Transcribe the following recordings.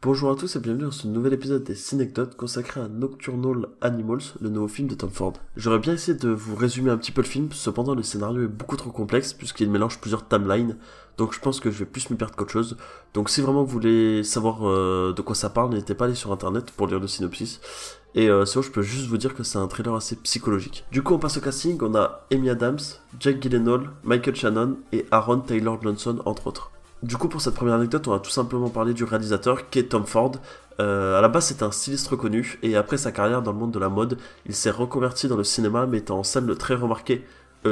Bonjour à tous et bienvenue dans ce nouvel épisode des Cinecdotes consacré à Nocturnal Animals, le nouveau film de Tom Ford. J'aurais bien essayé de vous résumer un petit peu le film, cependant le scénario est beaucoup trop complexe puisqu'il mélange plusieurs timelines, donc je pense que je vais plus m'y perdre qu'autre chose. Donc si vraiment vous voulez savoir de quoi ça parle, n'hésitez pas à aller sur internet pour lire le synopsis. Et sinon je peux juste vous dire que c'est un thriller assez psychologique. Du coup on passe au casting, on a Amy Adams, Jake Gyllenhaal, Michael Shannon et Aaron Taylor Johnson entre autres. Du coup, pour cette première anecdote, on va tout simplement parler du réalisateur qui est Tom Ford. À la base, c'était un styliste reconnu, et après sa carrière dans le monde de la mode, il s'est reconverti dans le cinéma, mettant en scène le très remarqué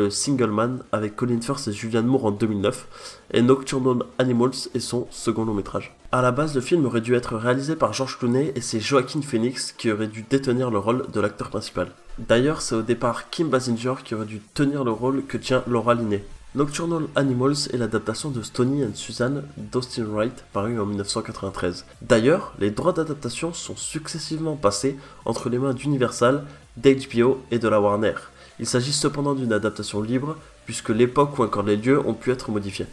Single Man avec Colin Firth et Julianne Moore en 2009, et Nocturnal Animals est son second long métrage. À la base, le film aurait dû être réalisé par George Clooney, et c'est Joaquin Phoenix qui aurait dû détenir le rôle de l'acteur principal. D'ailleurs, c'est au départ Kim Basinger qui aurait dû tenir le rôle que tient Laura Linney. Nocturnal Animals est l'adaptation de Stoney and Susan d'Austin Wright, paru en 1993. D'ailleurs, les droits d'adaptation sont successivement passés entre les mains d'Universal, d'HBO et de la Warner. Il s'agit cependant d'une adaptation libre, puisque l'époque ou encore les lieux ont pu être modifiés.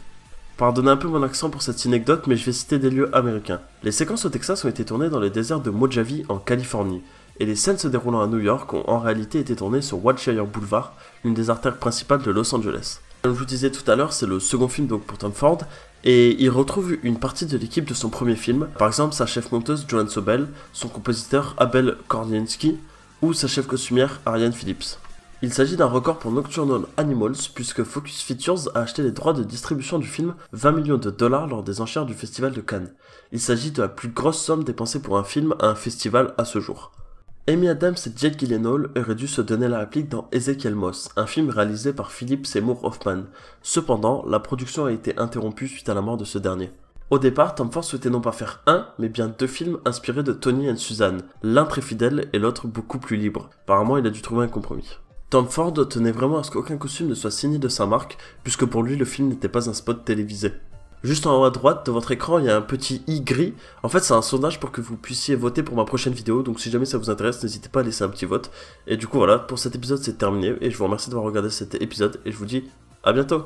Pardonnez un peu mon accent pour cette anecdote, mais je vais citer des lieux américains. Les séquences au Texas ont été tournées dans les déserts de Mojave en Californie, et les scènes se déroulant à New York ont en réalité été tournées sur Wilshire Boulevard, l'une des artères principales de Los Angeles. Comme je vous disais tout à l'heure, c'est le second film donc pour Tom Ford, et il retrouve une partie de l'équipe de son premier film, par exemple sa chef monteuse Joanne Sobel, son compositeur Abel Kornienski, ou sa chef costumière Ariane Phillips. Il s'agit d'un record pour Nocturnal Animals, puisque Focus Features a acheté les droits de distribution du film 20 millions de dollars lors des enchères du festival de Cannes. Il s'agit de la plus grosse somme dépensée pour un film à un festival à ce jour. Amy Adams et Jake Gyllenhaal auraient dû se donner la réplique dans Ezekiel Moss, un film réalisé par Philip Seymour Hoffman. Cependant, la production a été interrompue suite à la mort de ce dernier. Au départ, Tom Ford souhaitait non pas faire un, mais bien deux films inspirés de Tony and Susan, l'un très fidèle et l'autre beaucoup plus libre. Apparemment, il a dû trouver un compromis. Tom Ford tenait vraiment à ce qu'aucun costume ne soit signé de sa marque, puisque pour lui le film n'était pas un spot télévisé. Juste en haut à droite de votre écran, il y a un petit i gris. En fait, c'est un sondage pour que vous puissiez voter pour ma prochaine vidéo. Donc si jamais ça vous intéresse, n'hésitez pas à laisser un petit vote. Et du coup, voilà, pour cet épisode, c'est terminé. Et je vous remercie d'avoir regardé cet épisode. Et je vous dis à bientôt.